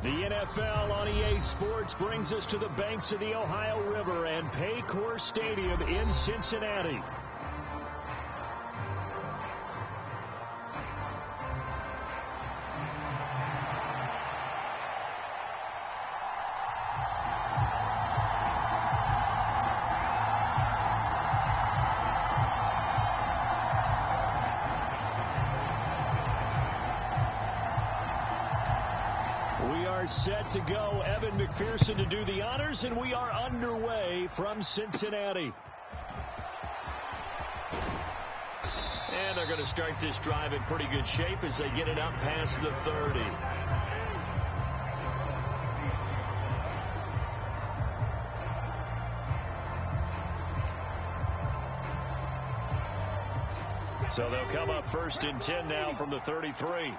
The NFL on EA Sports brings us to the banks of the Ohio River and Paycor Stadium in Cincinnati. Set to go. Evan McPherson to do the honors, and we are underway from Cincinnati. And they're going to start this drive in pretty good shape as they get it up past the 30. So they'll come up 1st and 10 now from the 33.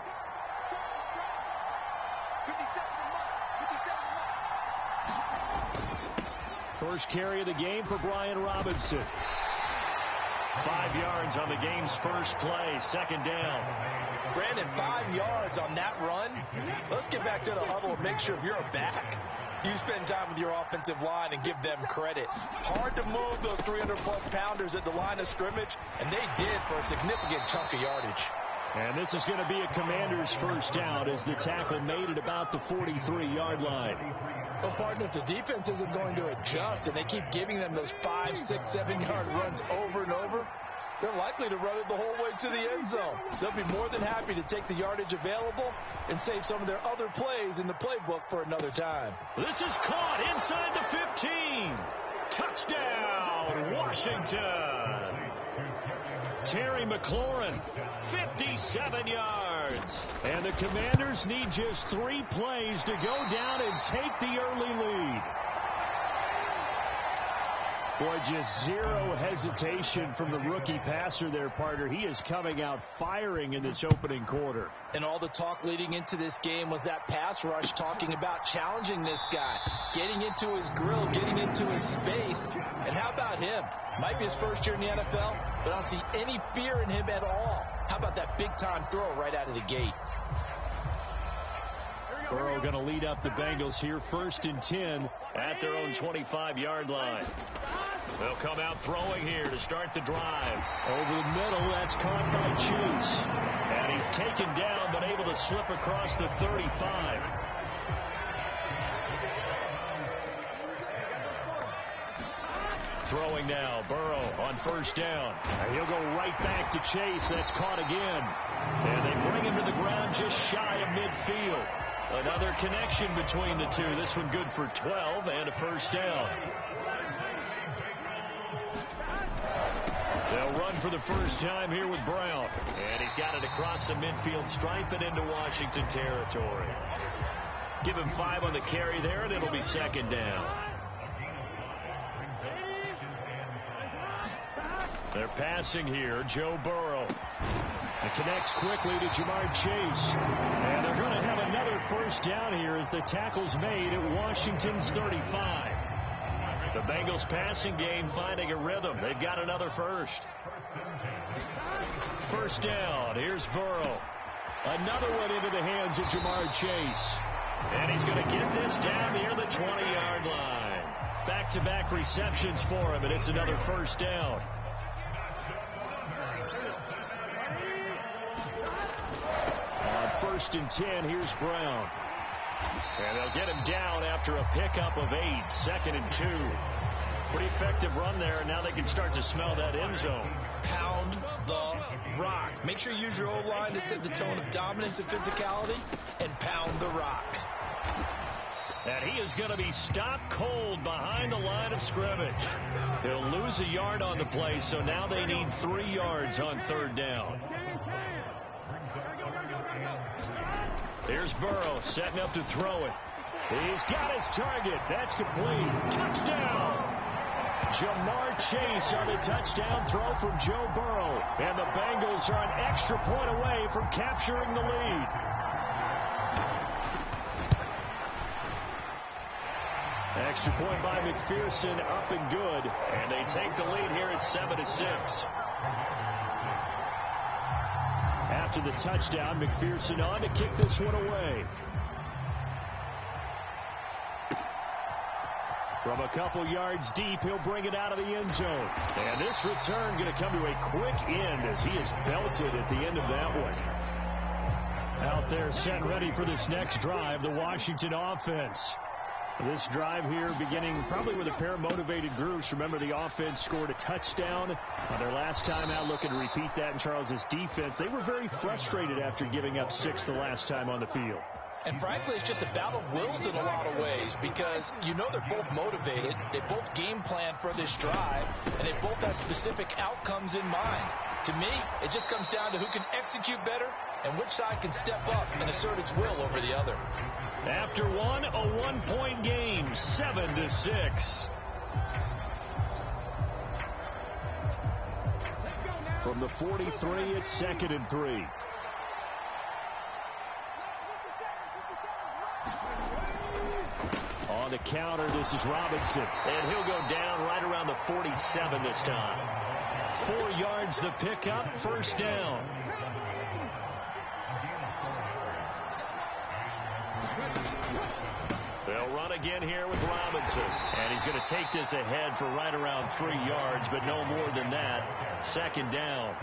First carry of the game for Brian Robinson. 5 yards on the game's first play. 2nd down. Brandon, 5 yards on that run. Let's get back to the huddle and make sure if you're a back, you spend time with your offensive line and give them credit. Hard to move those 300-plus pounders at the line of scrimmage, and they did for a significant chunk of yardage. And this is going to be a Commander's first down as the tackle made at about the 43-yard line. Well, partner, if the defense isn't going to adjust and they keep giving them those 5, 6, 7-yard runs over and over, they're likely to run it the whole way to the end zone. They'll be more than happy to take the yardage available and save some of their other plays in the playbook for another time. This is caught inside the 15. Touchdown, Washington. Terry McLaurin, 57 yards. And the Commanders need just 3 plays to go down and take the early lead. Boy, just zero hesitation from the rookie passer there, partner. He is coming out firing in this opening quarter. And all the talk leading into this game was that pass rush talking about challenging this guy, getting into his grill, getting into his space. And how about him? Might be his first year in the NFL, but I don't see any fear in him at all. How about that big-time throw right out of the gate? Burrow going to lead up the Bengals here, 1st and 10 at their own 25-yard line. They'll come out throwing here to start the drive. Over the middle, that's caught by Chase. And he's taken down, but able to slip across the 35. Throwing now, Burrow on 1st down. And he'll go right back to Chase. That's caught again. And they bring him to the ground just shy of midfield. Another connection between the two. This one good for 12 and a 1st down. They'll run for the first time here with Brown. And he's got it across the midfield stripe and into Washington territory. Give him 5 on the carry there, and it'll be 2nd down. They're passing here. Joe Burrow. It connects quickly to Jamar Chase. And they're going to have another 1st down here as the tackle's made at Washington's 35. The Bengals passing game finding a rhythm. They've got another 1st. 1st down. Here's Burrow. Another one into the hands of Jamar Chase. And he's going to get this down near the 20-yard line. Back-to-back receptions for him, and it's another 1st down. On 1st and 10, here's Brown. And they'll get him down after a pickup of 8. 2nd and 2. Pretty effective run there, and now they can start to smell that end zone. Pound the rock. Make sure you use your O-line to set the tone of dominance and physicality, and pound the rock. And he is going to be stopped cold behind the line of scrimmage. He'll lose a yard on the play, so now they need 3 yards on 3rd down. Here's Burrow setting up to throw it. He's got his target. That's complete. Touchdown! Jamar Chase on the touchdown throw from Joe Burrow. And the Bengals are an extra point away from capturing the lead. Extra point by McPherson, up and good. And they take the lead here at 7-6. After the touchdown, McPherson on to kick this one away. From a couple yards deep, he'll bring it out of the end zone. And this return going to come to a quick end as he is belted at the end of that one. Out there set and ready for this next drive, the Washington offense. This drive here beginning probably with a pair of motivated groups. Remember, the offense scored a touchdown on their last time out, looking to repeat that in Charles's defense. They were very frustrated after giving up 6 the last time on the field. And frankly, it's just a battle of wills in a lot of ways because you know they're both motivated. They both game plan for this drive, and they both have specific outcomes in mind. To me, it just comes down to who can execute better and which side can step up and assert its will over the other. After one, a 1-point game, 7-6. From the 43, it's 2nd and 3. On the counter, this is Robinson. And he'll go down right around the 47 this time. 4 yards the pickup, 1st down. They'll run again here with Robinson. And he's going to take this ahead for right around 3 yards, but no more than that. 2nd down.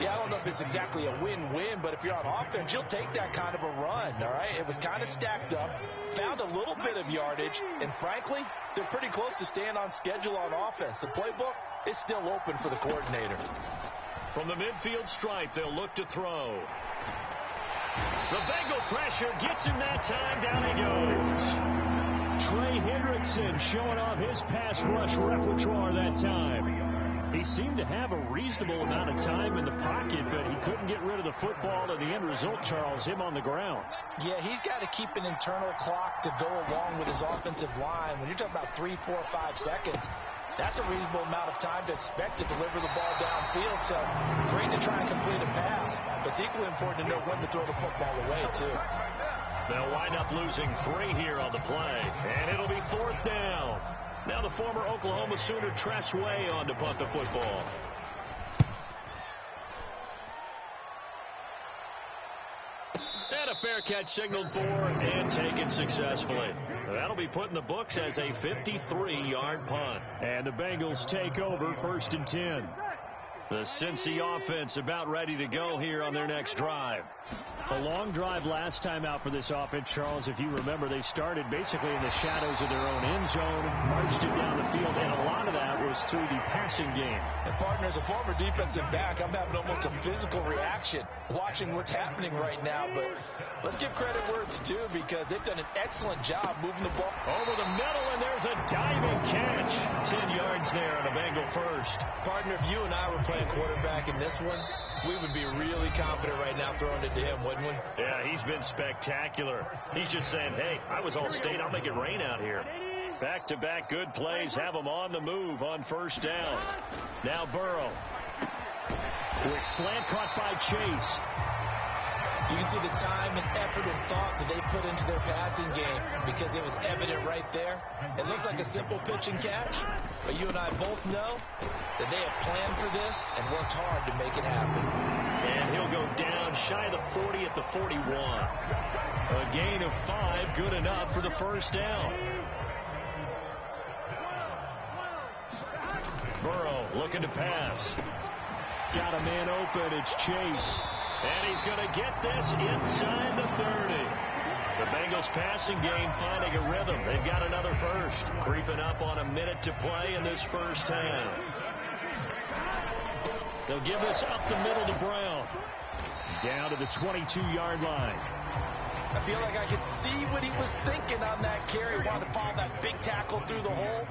Yeah, I don't know if it's exactly a win-win, but if you're on offense, you'll take that kind of a run, all right? It was kind of stacked up, found a little bit of yardage, and frankly, they're pretty close to staying on schedule on offense. The playbook is still open for the coordinator. From the midfield stripe, they'll look to throw. The Bengal pressure gets him that time. Down he goes. Trey Hendrickson showing off his pass rush repertoire that time. He seemed to have a reasonable amount of time in the pocket, but he couldn't get rid of the football, and the end result, Charles, him on the ground. Yeah, he's got to keep an internal clock to go along with his offensive line. When you're talking about 3, 4, 5 seconds, that's a reasonable amount of time to expect to deliver the ball downfield. So great to try and complete a pass, but it's equally important to know when to throw the football away, too. They'll wind up losing 3 here on the play, and it'll be 4th down. Now the former Oklahoma Sooner Tress Way on to punt the football. And a fair catch signaled for and taken successfully. That'll be put in the books as a 53-yard punt. And the Bengals take over 1st and 10. The Cincy offense about ready to go here on their next drive. A long drive last time out for this offense, Charles. If you remember, they started basically in the shadows of their own end zone, marched it down the field, and a lot of that was through the passing game. And partner, as a former defensive back, I'm having almost a physical reaction watching what's happening right now. But let's give credit where it's due because they've done an excellent job moving the ball over the middle, and there's a diving catch. 10 yards there on a Bengal first. Partner, if you and I were playing quarterback in this one, we would be really confident right now throwing it to him, wouldn't we? Yeah, he's been spectacular. He's just saying, hey, I was all state. I'll make it rain out here. Back-to-back good plays have him on the move on 1st down. Now Burrow. Quick slant caught by Chase. You can see the time and effort and thought that they put into their passing game because it was evident right there. It looks like a simple pitch and catch, but you and I both know that they have planned for this and worked hard to make it happen. And he'll go down shy of the 40 at the 41. A gain of 5, good enough for the 1st down. Burrow looking to pass. Got a man open, it's Chase. And he's going to get this inside the 30. The Bengals passing game finding a rhythm. They've got another first. Creeping up on a minute to play in this 1st half. They'll give this up the middle to Brown. Down to the 22-yard line. I feel like I could see what he was thinking on that carry. Wanted to follow that big tackle through the hole.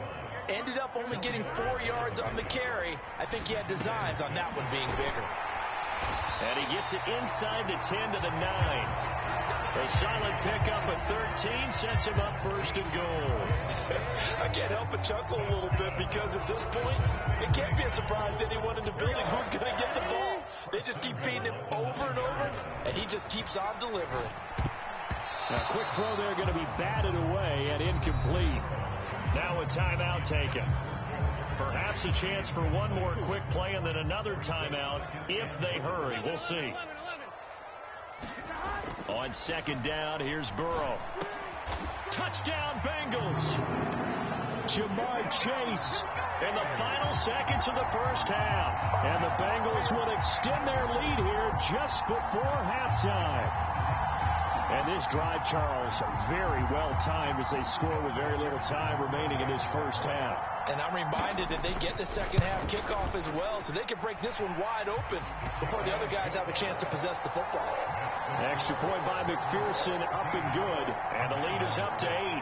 Ended up only getting 4 yards on the carry. I think he had designs on that one being bigger. And he gets it inside the 10 to the 9. A solid pickup at 13 sets him up 1st and goal. I can't help but chuckle a little bit because at this point, it can't be a surprise to anyone in the building who's going to get the ball. They just keep feeding him over and over, and he just keeps on delivering. A quick throw there going to be batted away and incomplete. Now a timeout taken. Perhaps a chance for one more quick play and then another timeout if they hurry. We'll see. On 2nd down, here's Burrow. Touchdown, Bengals. Jamar Chase in the final seconds of the first half. And the Bengals will extend their lead here just before halftime. And this drive, Charles, very well timed as they score with very little time remaining in this first half. And I'm reminded that they get the second half kickoff as well, so they can break this one wide open before the other guys have a chance to possess the football. Extra point by McPherson, up and good. And the lead is up to 8.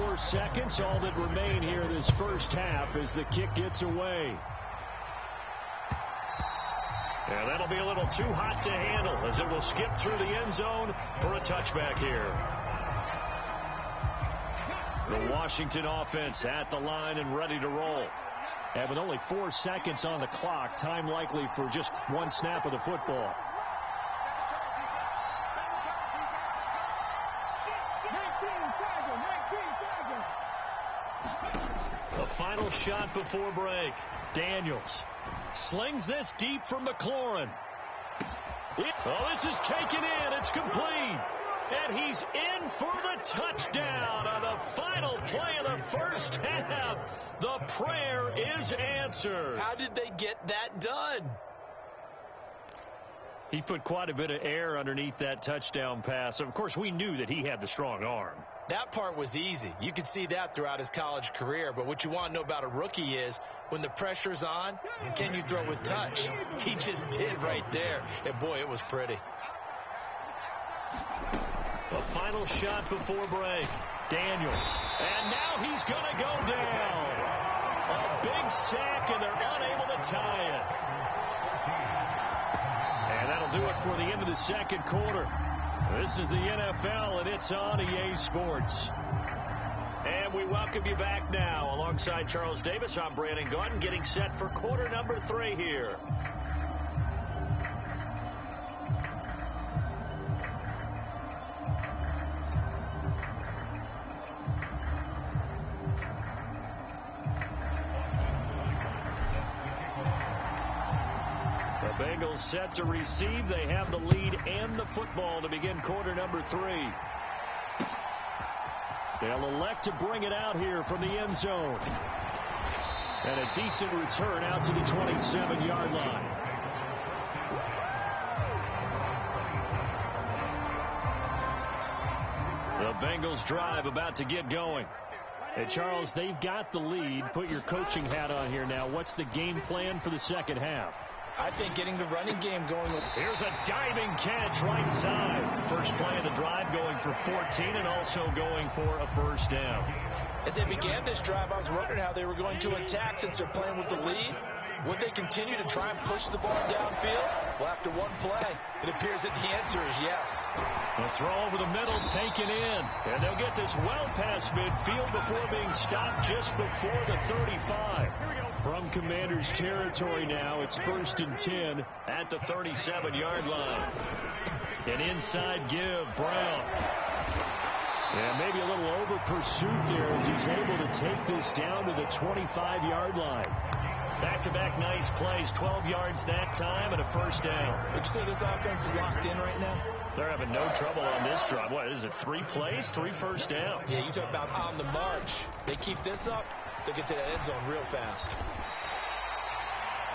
4 seconds, all that remain here in this first half as the kick gets away. And that'll be a little too hot to handle as it will skip through the end zone for a touchback here. The Washington offense at the line and ready to roll. And with only 4 seconds on the clock, time likely for just one snap of the football. The final shot before break. Daniels slings this deep from McLaurin. This is taken in. It's complete. And he's in for the touchdown on the final play of the first half. The prayer is answered. How did they get that done? He put quite a bit of air underneath that touchdown pass. Of course, we knew that he had the strong arm. That part was easy. You could see that throughout his college career. But what you want to know about a rookie is when the pressure's on, can you throw with touch? He just did right there. And, boy, it was pretty. The final shot before break. Daniels. And now he's going to go down. A big sack, and they're unable to tie it. And that'll do it for the end of the second quarter. This is the NFL, and it's on EA Sports. And we welcome you back now. Alongside Charles Davis, I'm Brandon Gaudin, getting set for quarter number 3 here. Bengals set to receive. They have the lead and the football to begin quarter number 3. They'll elect to bring it out here from the end zone. And a decent return out to the 27-yard line. The Bengals drive about to get going. And Charles, they've got the lead. Put your coaching hat on here now. What's the game plan for the second half? I think getting the running game going. Here's a diving catch right side. First play of the drive going for 14 and also going for a first down. As they began this drive, I was wondering how they were going to attack since they're playing with the lead. Would they continue to try and push the ball downfield? Well, after one play, it appears that the answer is yes. The throw over the middle taken in. And they'll get this well past midfield before being stopped just before the 35. From Commander's territory now, it's 1st and 10 at the 37-yard line. An inside give, Brown. Yeah, maybe a little over pursuit there as he's able to take this down to the 25-yard line. Back-to-back nice plays, 12 yards that time and a first down. Would you say this offense is locked in right now? They're having no trouble on this drive. What is it, 3 plays, 3 first downs? Yeah, you talk about on the march. They keep this up, they'll get to that end zone real fast.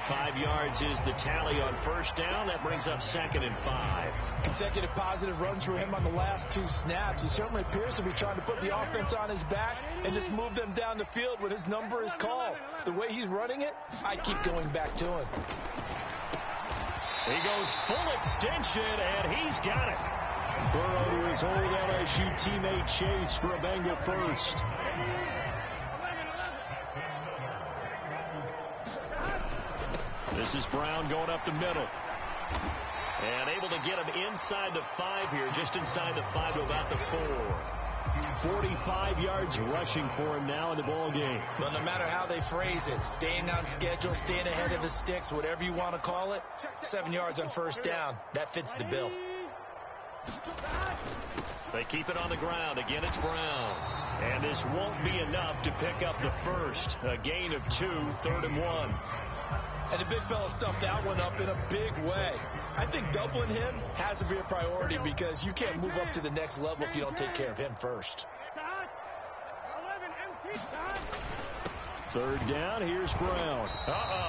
5 yards is the tally on first down. That brings up 2nd and 5. Consecutive positive runs for him on the last 2 snaps. He certainly appears to be trying to put the offense on his back and just move them down the field when his number is called. The way he's running it, I keep going back to him. He goes full extension, and he's got it. Burrow to his old LSU teammate Chase for a Bengal first. This is Brown going up the middle. And able to get him inside the 5 here, just inside the 5 to about the 4. 45 yards rushing for him now in the ball game. Well, no matter how they phrase it, staying on schedule, staying ahead of the sticks, whatever you want to call it, 7 yards on first down, that fits the bill. They keep it on the ground. Again, it's Brown. And this won't be enough to pick up the first. A gain of 2, 3rd and 1. And the big fella stuffed that one up in a big way. I think doubling him has to be a priority because you can't move up to the next level if you don't take care of him first. Third down, here's Brown.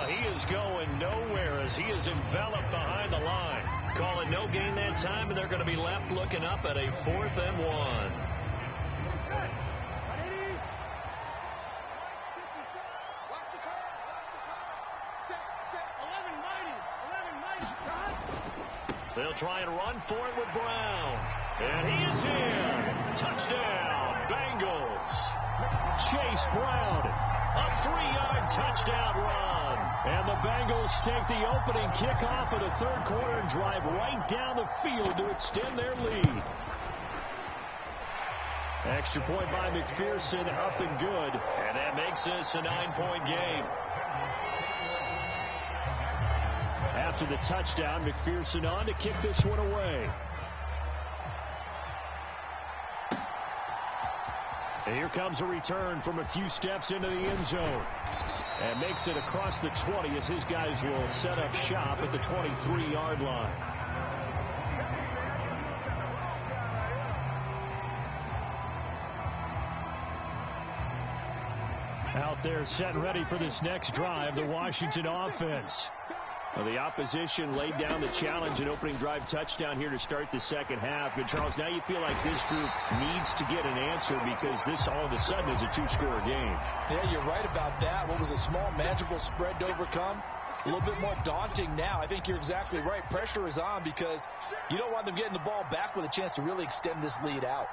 He is going nowhere as he is enveloped behind the line. Calling no gain that time, and they're going to be left looking up at a 4th and 1. They'll try and run for it with Brown. And he is in. Touchdown, Bengals. Chase Brown, a 3-yard touchdown run. And the Bengals take the opening kickoff of the third quarter and drive right down the field to extend their lead. Extra point by McPherson, up and good. And that makes this a 9-point game. After the touchdown, McPherson on to kick this one away. And here comes a return from a few steps into the end zone. And makes it across the 20 as his guys will set up shop at the 23-yard line. Out there set and ready for this next drive, the Washington offense. Well, the opposition laid down the challenge and opening drive touchdown here to start the second half. But, Charles, now you feel like this group needs to get an answer because this all of a sudden is a 2-score game. Yeah, you're right about that. What was a small, manageable spread to overcome? A little bit more daunting now. I think you're exactly right. Pressure is on because you don't want them getting the ball back with a chance to really extend this lead out.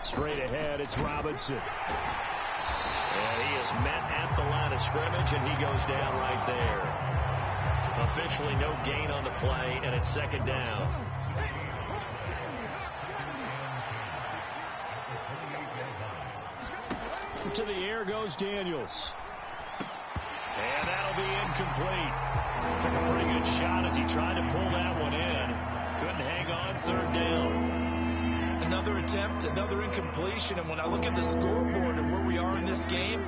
Straight ahead, it's Robinson. And he is met at the line of scrimmage, and he goes down right there. Officially no gain on the play, and it's second down. To the air goes Daniels. And that'll be incomplete. Took a pretty good shot as he tried to pull that one in. Couldn't hang on, third down. Another attempt, another incompletion, and when I look at the scoreboard and where we are in this game,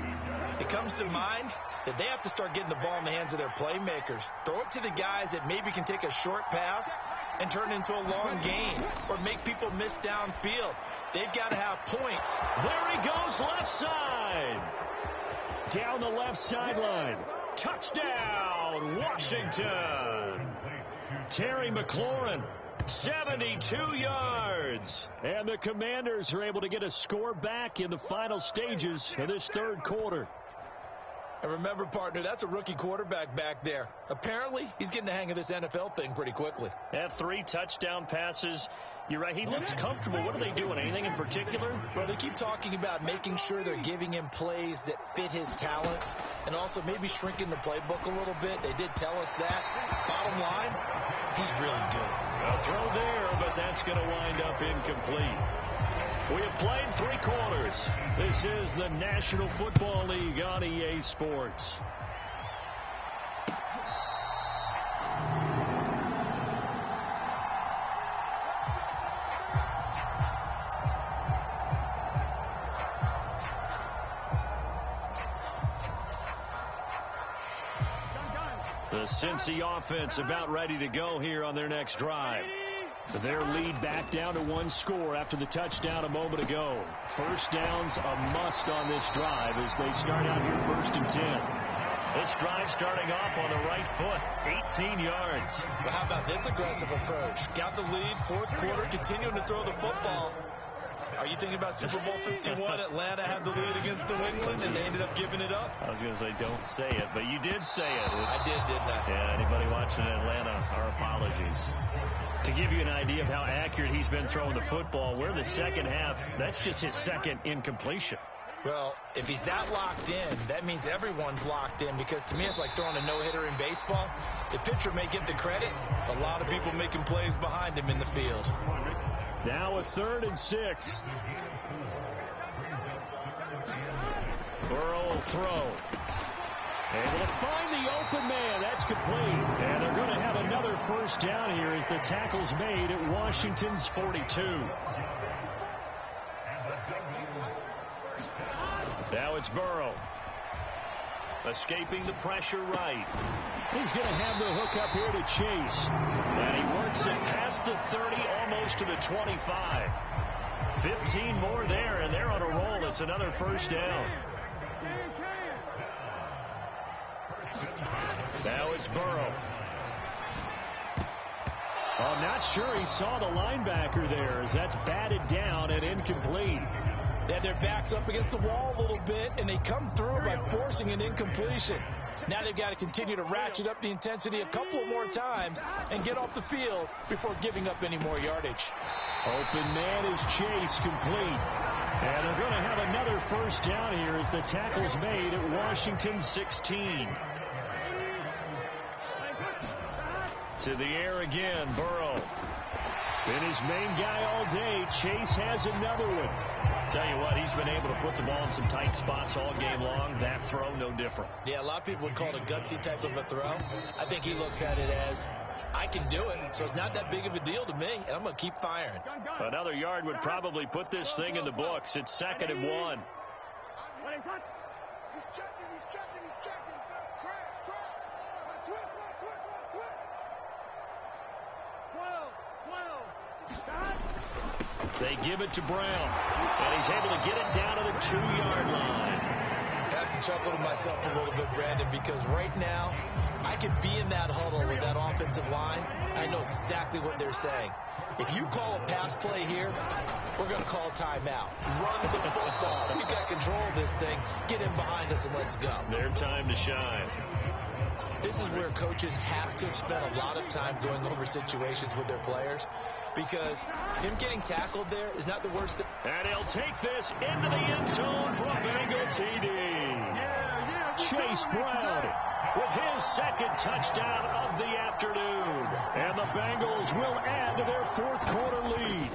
it comes to mind that they have to start getting the ball in the hands of their playmakers. Throw it to the guys that maybe can take a short pass and turn it into a long gain or make people miss downfield. They've got to have points. There he goes, left side. Down the left sideline. Touchdown, Washington. Terry McLaurin. 72 yards. And the Commanders are able to get a score back in the final stages of this third quarter. And remember, partner, that's a rookie quarterback back there. Apparently, he's getting the hang of this NFL thing pretty quickly. Had 3 touchdown passes. You're right, he looks comfortable. What are they doing? Anything in particular? Well, they keep talking about making sure they're giving him plays that fit his talents and also maybe shrinking the playbook a little bit. They did tell us that. Bottom line, he's really good. A throw there, but that's going to wind up incomplete. We have played 3 quarters. This is the National Football League on EA Sports. The Cincy offense about ready to go here on their next drive. Their lead back down to 1 score after the touchdown a moment ago. First down's a must on this drive as they start out here 1st and 10. This drive starting off on the right foot, 18 yards. But how about this aggressive approach? Got the lead, 4th quarter, continuing to throw the football. Are you thinking about Super Bowl 51? Atlanta had the lead against New England, and they ended up giving it up? I was going to say, don't say it, but you did say it. I did, didn't I? Yeah, anybody watching Atlanta, our apologies. To give you an idea of how accurate he's been throwing the football, we're in the second half. That's just his second incompletion. Well, if he's that locked in, that means everyone's locked in because to me it's like throwing a no-hitter in baseball. The pitcher may get the credit, a lot of people making plays behind him in the field. Now a 3rd and 6. Burrow will throw. Able to find the open man. That's complete. And they're going to have another first down here as the tackle's made at Washington's 42. Now it's Burrow. Escaping the pressure right. He's going to have the hook up here to Chase. And he works it past the 30, almost to the 25. 15 more there, and they're on a roll. It's another first down. Now it's Burrow. I'm not sure he saw the linebacker there, as that's batted down and incomplete. Yeah, their back's up against the wall a little bit, and they come through by forcing an incompletion. Now they've got to continue to ratchet up the intensity a couple more times and get off the field before giving up any more yardage. Open man is Chase, complete. And they're going to have another first down here as the tackle's made at Washington 16. To the air again, Burrow. Been his main guy all day. Chase has another one. Tell you what, he's been able to put the ball in some tight spots all game long. That throw, no different. Yeah, a lot of people would call it a gutsy type of a throw. I think he looks at it as, I can do it, so it's not that big of a deal to me, and I'm going to keep firing. Another yard would probably put this thing in the books. It's 2nd and 1. He's checking. Crash. Twist. 12. They give it to Brown, and he's able to get it down to the 2-yard line. I have to chuckle to myself a little bit, Brandon, because right now I could be in that huddle with that offensive line. I know exactly what they're saying. If you call a pass play here, we're going to call a timeout. Run the football. We've got control of this thing. Get in behind us and let's go. Their time to shine. This is where coaches have to have spent a lot of time going over situations with their players, because him getting tackled there is not the worst thing. And he'll take this into the end zone for a Bengal TD. Chase Brown with his 2nd touchdown of the afternoon. And the Bengals will add to their 4th quarter lead.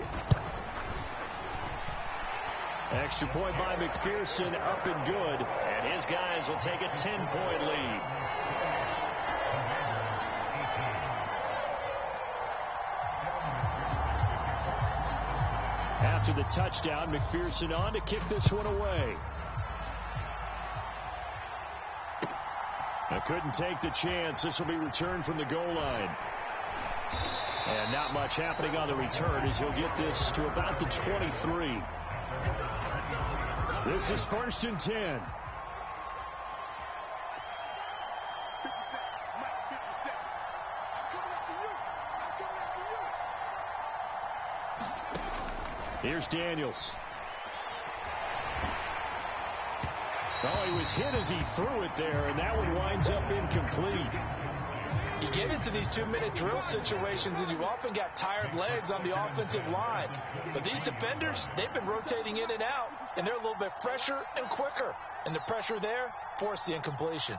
Extra point by McPherson, up and good. And his guys will take a 10-point lead. After the touchdown, McPherson on to kick this one away. Couldn't take the chance. This will be returned from the goal line. And not much happening on the return as he'll get this to about the 23. This is 1st and 10. Here's Daniels. Oh, he was hit as he threw it there, and that one winds up incomplete. You get into these 2-minute drill situations, and you often got tired legs on the offensive line. But these defenders, they've been rotating in and out, and they're a little bit fresher and quicker. And the pressure there forced the incompletion.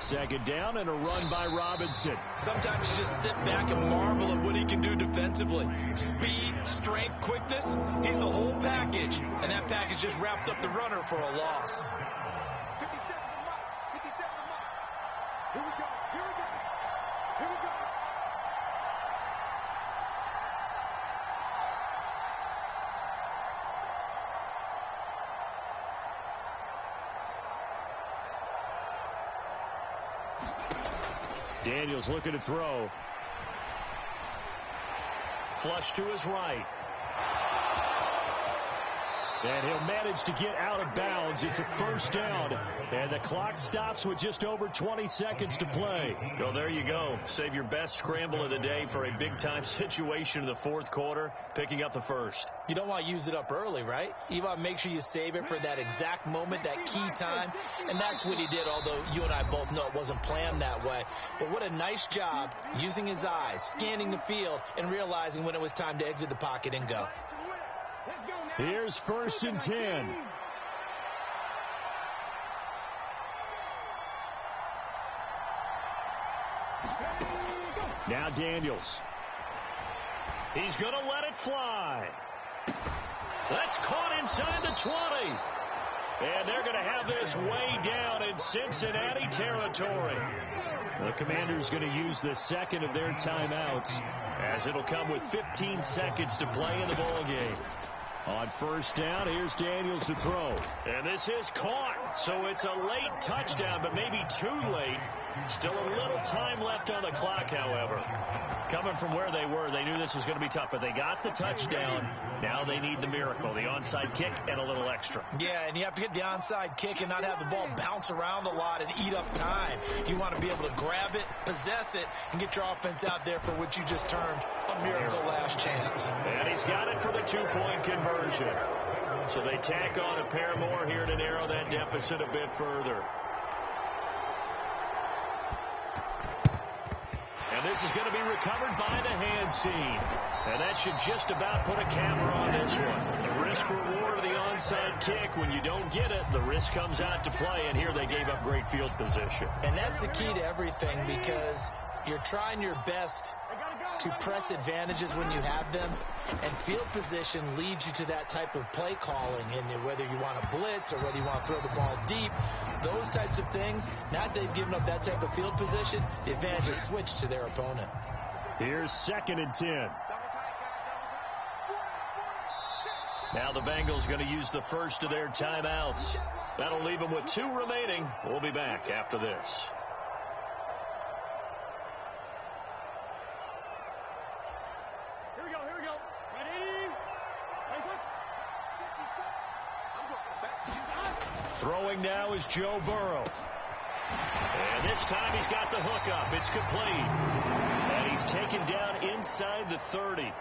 2nd down and a run by Robinson. Sometimes you just sit back and marvel at what he can do defensively. Speed, strength, quickness, he's the whole package. And that package just wrapped up the runner for a loss. 57 Here we go. Daniels looking to throw. Flush to his right. And he'll manage to get out of bounds. It's a 1st down. And the clock stops with just over 20 seconds to play. Well, there you go. Save your best scramble of the day for a big-time situation in the 4th quarter, picking up the 1st. You don't want to use it up early, right? You want to make sure you save it for that exact moment, that key time. And that's what he did, although you and I both know it wasn't planned that way. But what a nice job using his eyes, scanning the field, and realizing when it was time to exit the pocket and go. Here's 1st and 10. Now Daniels. He's going to let it fly. That's caught inside the 20. And they're going to have this way down in Cincinnati territory. The Commanders going to use the 2nd of their timeouts, as it'll come with 15 seconds to play in the ball game. On first down, here's Daniels to throw. And this is caught. So it's a late touchdown, but maybe too late. Still a little time left on the clock, however. Coming from where they were, they knew this was going to be tough, but they got the touchdown. Now they need the miracle, the onside kick and a little extra. Yeah, and you have to get the onside kick and not have the ball bounce around a lot and eat up time. You want to be able to grab it, possess it, and get your offense out there for what you just termed a miracle last chance. And he's got it for the two-point conversion. So they tack on a pair more here to narrow that deficit a bit further. And this is going to be recovered by the hand scene. And that should just about put a camera on this one. The risk-reward of the onside kick. When you don't get it, the risk comes out to play. And here they gave up great field position. And that's the key to everything, because you're trying your best to press advantages when you have them. And field position leads you to that type of play calling. And whether you want to blitz or whether you want to throw the ball deep, those types of things, now that they've given up that type of field position, the advantage is switched to their opponent. Here's 2nd and 10. Now the Bengals going to use the first of their timeouts. That'll leave them with 2 remaining. We'll be back after this. Here we go. Ready? Throwing now is Joe Burrow. And this time he's got the hook up. It's complete. And he's taken down inside the 30.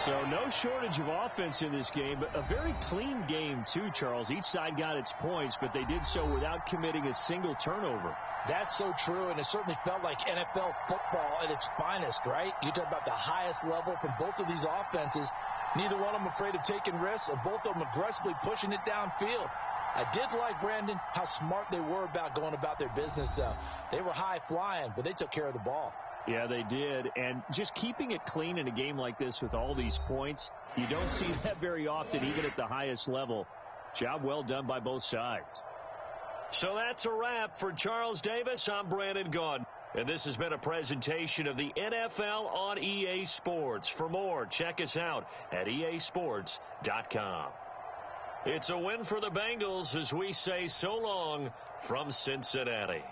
So no shortage of offense in this game, but a very clean game too, Charles. Each side got its points, but they did so without committing a single turnover. That's so true, and it certainly felt like NFL football at its finest, right? You talk about the highest level from both of these offenses. Neither one of them afraid of taking risks, and both of them aggressively pushing it downfield. I did like, Brandon, how smart they were about going about their business, though. They were high-flying, but they took care of the ball. Yeah, they did. And just keeping it clean in a game like this with all these points, you don't see that very often, even at the highest level. Job well done by both sides. So that's a wrap for Charles Davis. I'm Brandon Gaudin. And this has been a presentation of the NFL on EA Sports. For more, check us out at easports.com. It's a win for the Bengals as we say so long from Cincinnati.